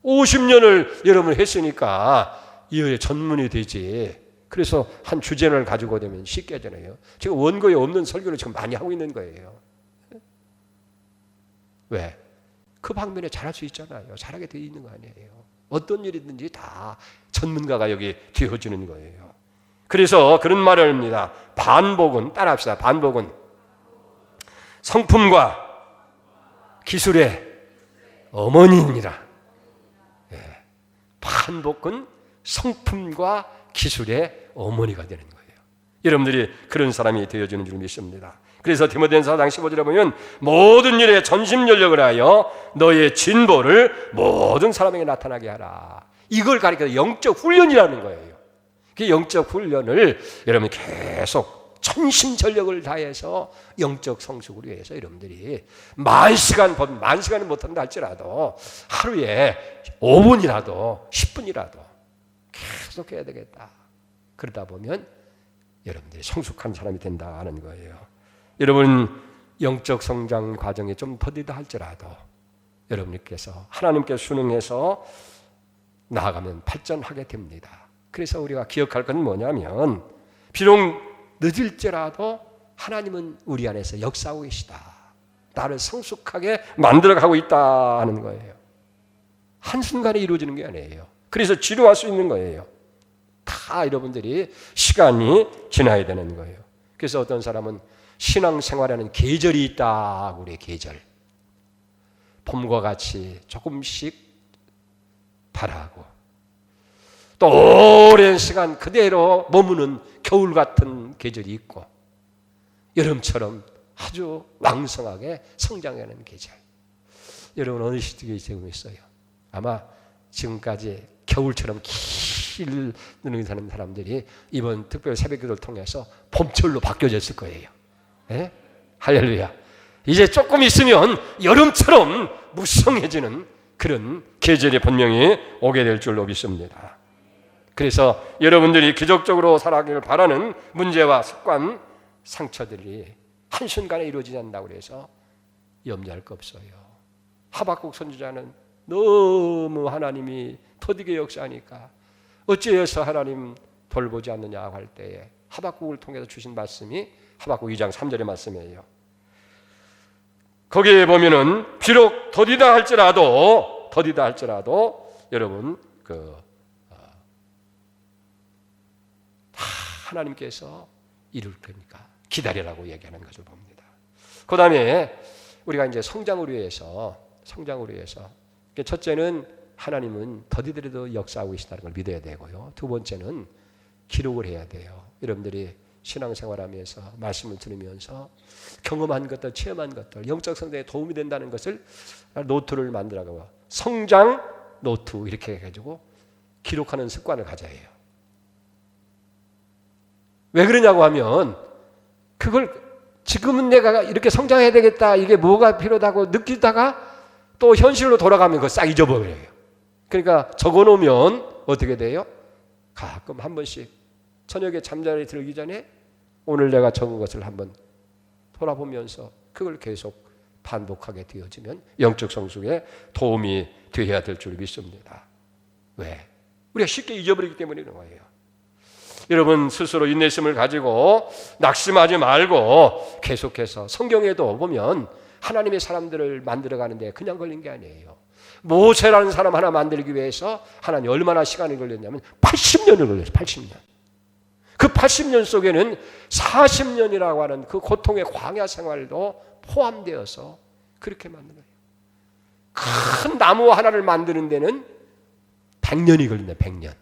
50년을 여러분 했으니까 이에 전문이 되지. 그래서 한 주제를 가지고 되면 쉽게 하잖아요. 제가 원고에 없는 설교를 지금 많이 하고 있는 거예요. 왜? 그 방면에 잘할 수 있잖아요. 잘하게 되어 있는 거 아니에요. 어떤 일이든지 다 전문가가 여기 되어주는 거예요. 그래서 그런 말을 합니다. 반복은, 따라합시다. 반복은 성품과 기술의 어머니입니다. 예. 반복은 성품과 기술의 어머니가 되는 거예요. 여러분들이 그런 사람이 되어주는 줄 믿습니다. 그래서 디모데전서 4장 15절에 보면 모든 일에 전심전력을 하여 너의 진보를 모든 사람에게 나타나게 하라. 이걸 가리켜 영적 훈련이라는 거예요. 그 영적 훈련을 여러분 계속 전심전력을 다해서 영적 성숙을 위해서 여러분들이 만 시간은 못한다 할지라도 하루에 5분이라도 10분이라도 계속 해야 되겠다. 그러다 보면 여러분들이 성숙한 사람이 된다 하는 거예요. 여러분 영적 성장 과정이 좀 더디다 할지라도 여러분께서 하나님께 순응해서 나아가면 발전하게 됩니다. 그래서 우리가 기억할 건 뭐냐면 비록 늦을지라도 하나님은 우리 안에서 역사하고 계시다. 나를 성숙하게 만들어가고 있다 하는 거예요. 한순간에 이루어지는 게 아니에요. 그래서 치료할 수 있는 거예요. 다 여러분들이 시간이 지나야 되는 거예요. 그래서 어떤 사람은 신앙생활에는 계절이 있다. 우리의 계절. 봄과 같이 조금씩 발하고 또 오랜 시간 그대로 머무는 겨울 같은 계절이 있고 여름처럼 아주 왕성하게 성장하는 계절. 여러분 어느 시기에 지금 있어요? 아마 지금까지 겨울처럼 길을 사는 사람들이 이번 특별 새벽기도를 통해서 봄철로 바뀌어졌을 거예요. 예? 할렐루야. 이제 조금 있으면 여름처럼 무성해지는 그런 계절이 분명히 오게 될 줄로 믿습니다. 그래서 여러분들이 기적적으로 살아가기를 바라는 문제와 습관, 상처들이 한순간에 이루어지지 않는다고 해서 염려할 거 없어요. 하박국 선지자는 너무 하나님이 더디게 역사하니까 어찌해서 하나님 돌보지 않느냐 할 때에 하박국을 통해서 주신 말씀이 하박국 2장 3절의 말씀이에요. 거기에 보면은 비록 더디다 할지라도 여러분 다 하나님께서 이룰 거니까 기다리라고 얘기하는 것을 봅니다. 그 다음에 우리가 이제 성장을 위해서 첫째는 하나님은 더디더라도 역사하고 계신다는 걸 믿어야 되고요. 두 번째는 기록을 해야 돼요. 여러분들이 신앙생활하면서 말씀을 들으면서 경험한 것들, 체험한 것들, 영적 성장에 도움이 된다는 것을 노트를 만들어가고 성장 노트 이렇게 해가지고 기록하는 습관을 가져야 해요. 왜 그러냐고 하면 그걸 지금은 내가 이렇게 성장해야 되겠다, 이게 뭐가 필요하다고 느끼다가 또 현실로 돌아가면 그거 싹 잊어버려요. 그러니까 적어놓으면 어떻게 돼요? 가끔 한 번씩 저녁에 잠자리에 들기 전에 오늘 내가 적은 것을 한번 돌아보면서 그걸 계속 반복하게 되어지면 영적 성숙에 도움이 되어야 될 줄 믿습니다. 왜? 우리가 쉽게 잊어버리기 때문에 그런 거예요. 여러분 스스로 인내심을 가지고 낙심하지 말고 계속해서 성경에도 보면 하나님의 사람들을 만들어가는데 그냥 걸린 게 아니에요. 모세라는 사람 하나 만들기 위해서 하나님 얼마나 시간이 걸렸냐면 80년을 걸렸어요. 80년. 그 80년 속에는 40년이라고 하는 그 고통의 광야 생활도 포함되어서 그렇게 만든 거예요. 큰 나무 하나를 만드는 데는 100년이 걸린다. 100년.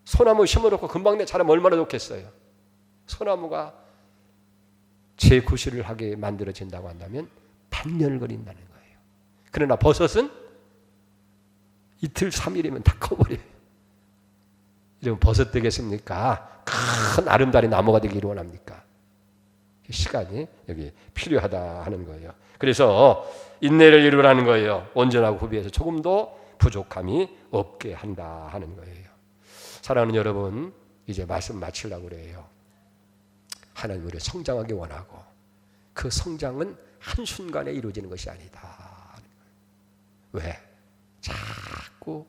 소나무 심어놓고 금방 자라면 얼마나 좋겠어요. 소나무가 재구실을 하게 만들어진다고 한다면 100년을 걸린다는 거예요. 그러나 버섯은 이틀 3일이면 다 커버려요. 이러면 버섯 되겠습니까? 큰 아름다운 나무가 되기를 원합니까? 시간이 여기 필요하다 하는 거예요. 그래서 인내를 이루라는 거예요. 온전하고 구비해서 조금도 부족함이 없게 한다 하는 거예요. 사랑하는 여러분, 이제 말씀 마치려고 그래요. 하나님 우리를 성장하기 원하고 그 성장은 한순간에 이루어지는 것이 아니다. 왜? 자꾸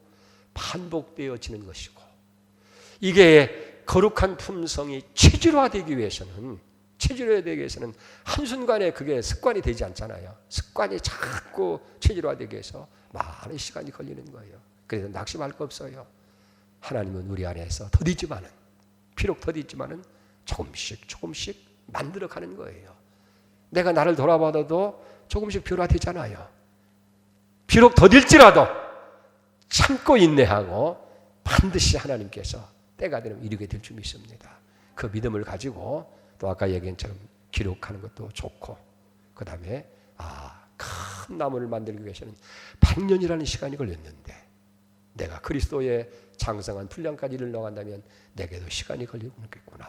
반복되어지는 것이고 이게 거룩한 품성이 체질화되기 위해서는 한순간에 그게 습관이 되지 않잖아요. 습관이 자꾸 체질화되기 위해서 많은 시간이 걸리는 거예요. 그래서 낙심할 거 없어요. 하나님은 우리 안에서 비록 더디지만은 조금씩 만들어가는 거예요. 내가 나를 돌아봐도 조금씩 변화되잖아요. 비록 더딜지라도 참고 인내하고 반드시 하나님께서 때가 되면 이루게 될 줄 믿습니다. 그 믿음을 가지고 또 아까 얘기한 것처럼 기록하는 것도 좋고 그 다음에 큰 나무를 만들기 위해서는 100년이라는 시간이 걸렸는데 내가 그리스도의 장성한 분량까지 이르러간다면 내게도 시간이 걸리겠구나.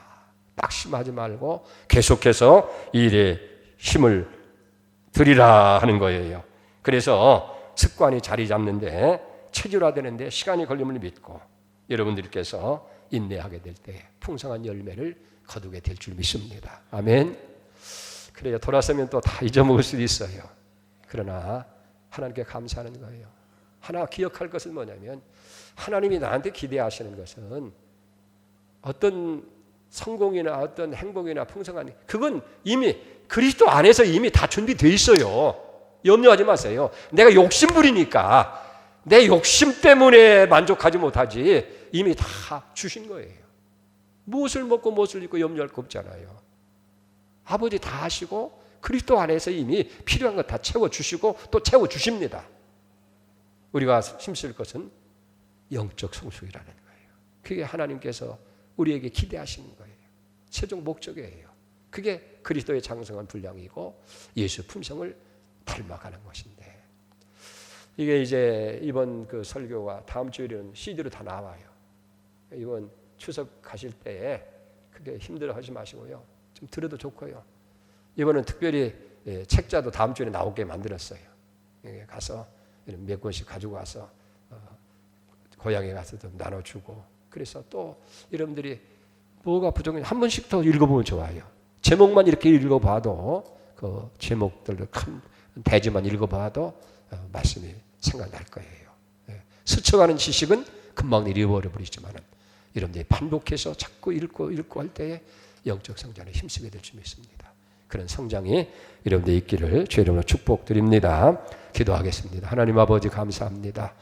낙심하지 말고 계속해서 이 일에 힘을 들이라 하는 거예요. 그래서 습관이 자리 잡는데 체질화되는데 시간이 걸림을 믿고 여러분들께서 인내하게 될 때 풍성한 열매를 거두게 될 줄 믿습니다. 아멘. 그래요. 돌아서면 또 다 잊어먹을 수도 있어요. 그러나 하나님께 감사하는 거예요. 하나 기억할 것은 뭐냐면 하나님이 나한테 기대하시는 것은 어떤 성공이나 어떤 행복이나 풍성한 그건 이미 그리스도 안에서 이미 다 준비되어 있어요. 염려하지 마세요. 내가 욕심부리니까 내 욕심 때문에 만족하지 못하지 이미 다 주신 거예요. 무엇을 먹고 무엇을 입고 염려할 거 없잖아요. 아버지 다 하시고 그리스도 안에서 이미 필요한 거 다 채워주시고 또 채워주십니다. 우리가 힘쓸 것은 영적 성숙이라는 거예요. 그게 하나님께서 우리에게 기대하시는 거예요. 최종 목적이에요. 그게 그리스도의 장성한 분량이고 예수 품성을 닮아가는 것인데 이게 이제 이번 그 설교가 다음 주일에는 CD로 다 나와요. 이번 추석 가실 때에 그게 힘들어하지 마시고요. 좀 들어도 좋고요. 이번은 특별히 책자도 다음 주에 나오게 만들었어요. 가서 몇 권씩 가지고 와서 고향에 가서 좀 나눠주고 그래서 또 여러분들이 뭐가 부족해 한 번씩 더 읽어보면 좋아요. 제목만 이렇게 읽어봐도 그 제목들도 큰 대지만 읽어봐도 말씀이 생각날 거예요. 스쳐가는 지식은 금방 잃어버리지만 여러분들이 반복해서 자꾸 읽고 할 때에 영적 성장에 힘쓰게 될 줄 믿습니다. 그런 성장이 여러분들 있기를 주의 이름으로 축복드립니다. 기도하겠습니다. 하나님 아버지 감사합니다.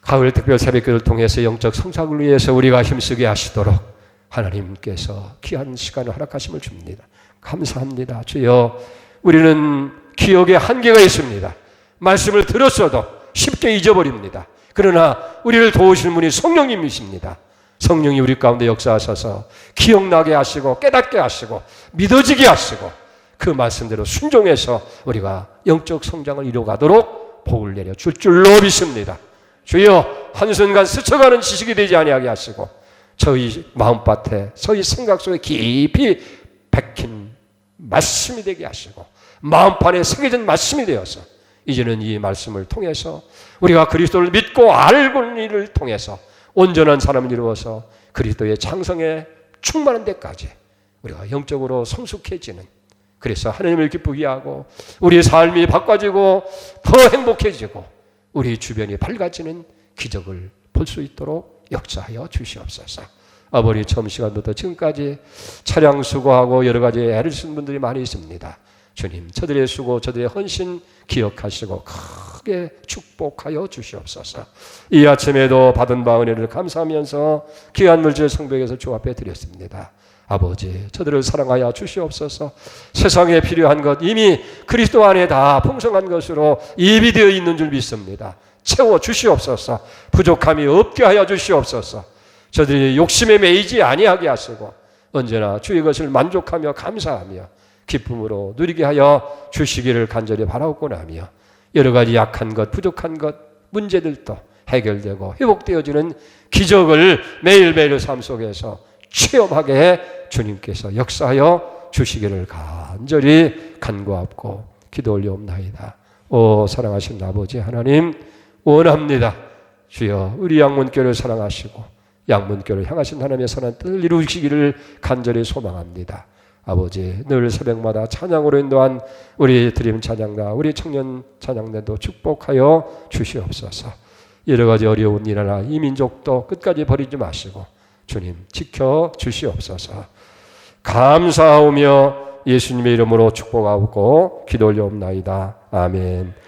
가을 특별 새벽기도를 통해서 영적 성장을 위해서 우리가 힘쓰게 하시도록 하나님께서 귀한 시간을 허락하심을 줍니다. 감사합니다. 주여, 우리는 기억에 한계가 있습니다. 말씀을 들었어도 쉽게 잊어버립니다. 그러나 우리를 도우시는 분이 성령님이십니다. 성령이 우리 가운데 역사하셔서 기억나게 하시고 깨닫게 하시고 믿어지게 하시고 그 말씀대로 순종해서 우리가 영적 성장을 이루어가도록 복을 내려 줄 줄로 믿습니다. 주여, 한순간 스쳐가는 지식이 되지 아니하게 하시고 저희 마음밭에 저희 생각 속에 깊이 박힌 말씀이 되게 하시고 마음판에 새겨진 말씀이 되어서 이제는 이 말씀을 통해서 우리가 그리스도를 믿고 알고는 일을 통해서 온전한 사람을 이루어서 그리스도의 장성에 충만한 데까지 우리가 영적으로 성숙해지는, 그래서 하나님을 기쁘게 하고 우리의 삶이 바꿔지고 더 행복해지고 우리 주변이 밝아지는 기적을 볼 수 있도록 역사하여 주시옵소서. 아버지, 처음 시간부터 지금까지 차량 수고하고 여러 가지 애를 쓴 분들이 많이 있습니다. 주님, 저들의 수고, 저들의 헌신 기억하시고 크게 축복하여 주시옵소서. 이 아침에도 받은 바 은혜를 감사하면서 귀한 물질 성벽에서 주 앞에 드렸습니다. 아버지, 저들을 사랑하여 주시옵소서. 세상에 필요한 것 이미 그리스도 안에 다 풍성한 것으로 예비되어 있는 줄 믿습니다. 채워 주시옵소서. 부족함이 없게 하여 주시옵소서. 저들이 욕심에 매이지 아니하게 하시고 언제나 주의 것을 만족하며 감사하며 기쁨으로 누리게 하여 주시기를 간절히 바라옵고나며 여러 가지 약한 것, 부족한 것, 문제들도 해결되고 회복되어지는 기적을 매일매일 삶 속에서 체험하게 해 주님께서 역사하여 주시기를 간절히 간구하고 기도 올려옵나이다. 오 사랑하신 아버지 하나님, 원합니다. 주여, 우리 양문교를 사랑하시고 양문교를 향하신 하나님의 선한 뜻을 이루시기를 간절히 소망합니다. 아버지, 늘 새벽마다 찬양으로 인도한 우리 드림 찬양가, 우리 청년 찬양대도 축복하여 주시옵소서. 여러 가지 어려운 일이나 이 민족도 끝까지 버리지 마시고 주님 지켜 주시옵소서. 감사하오며 예수님의 이름으로 축복하고 기도 올려옵나이다. 아멘.